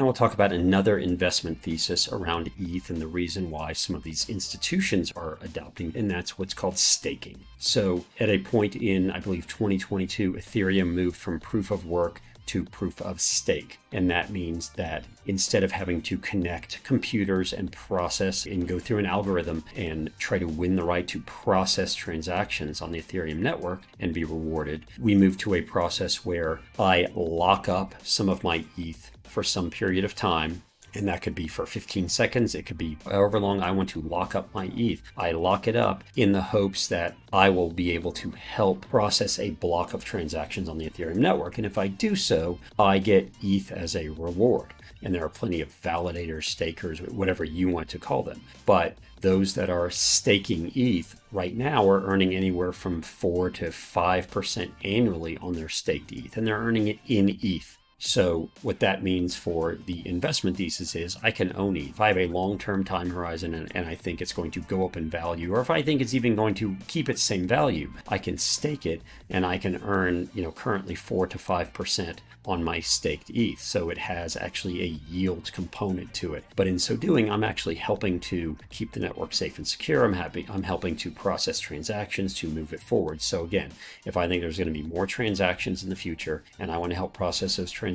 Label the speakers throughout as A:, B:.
A: Now we'll talk about another investment thesis around ETH and the reason why some of these institutions are adopting, and that's what's called staking. So at a point in, I believe, 2022, Ethereum moved from proof of work to proof of stake. And that means that instead of having to connect computers and process and go through an algorithm and try to win the right to process transactions on the Ethereum network and be rewarded, we move to a process where I lock up some of my ETH for some period of time. And that could be for 15 seconds. It could be however long I want to lock up my ETH. I lock it up in the hopes that I will be able to help process a block of transactions on the Ethereum network. And if I do so, I get ETH as a reward. And there are plenty of validators, stakers, whatever you want to call them. But those that are staking ETH right now are earning anywhere from 4 to 5% annually on their staked ETH. And they're earning it in ETH. So what that means for the investment thesis is I can own ETH. If I have a long-term time horizon and I think it's going to go up in value, or if I think it's even going to keep its same value, I can stake it and I can earn, currently 4 to 5% on my staked ETH. So it has actually a yield component to it. But in so doing, I'm actually helping to keep the network safe and secure. I'm helping to process transactions to move it forward. So again, if I think there's going to be more transactions in the future and I want to help process those transactions,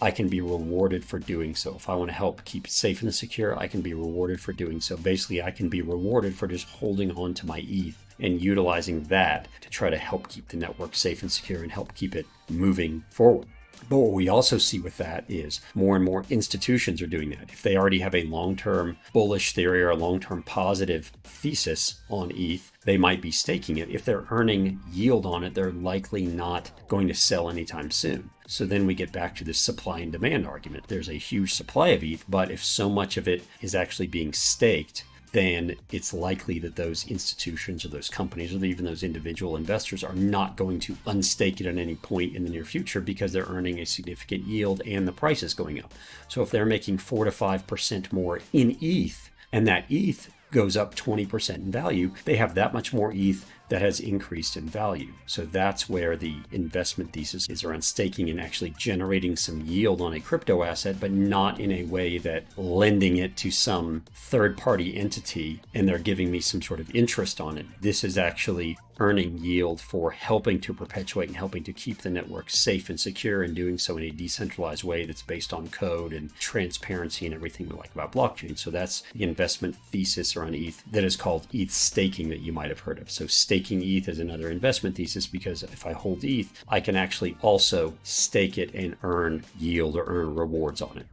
A: I can be rewarded for doing so. If I want to help keep it safe and secure, I can be rewarded for doing so. Basically, I can be rewarded for just holding on to my ETH and utilizing that to try to help keep the network safe and secure and help keep it moving forward. But what we also see with that is more and more institutions are doing that. If they already have a long-term bullish theory or a long-term positive thesis on ETH, they might be staking it. If they're earning yield on it, they're likely not going to sell anytime soon. So then we get back to this supply and demand argument. There's a huge supply of ETH, but if so much of it is actually being staked, then it's likely that those institutions or those companies or even those individual investors are not going to unstake it at any point in the near future because they're earning a significant yield and the price is going up. So if they're making 4 to 5% more in ETH and that ETH goes up 20% in value, they have that much more ETH that has increased in value. So that's where the investment thesis is around staking and actually generating some yield on a crypto asset, but not in a way that lending it to some third-party entity and they're giving me some sort of interest on it. This is actually earning yield for helping to perpetuate and helping to keep the network safe and secure and doing so in a decentralized way that's based on code and transparency and everything we like about blockchain. So that's the investment thesis around ETH that is called ETH staking that you might have heard of. So staking ETH is another investment thesis because if I hold ETH, I can actually also stake it and earn yield or earn rewards on it.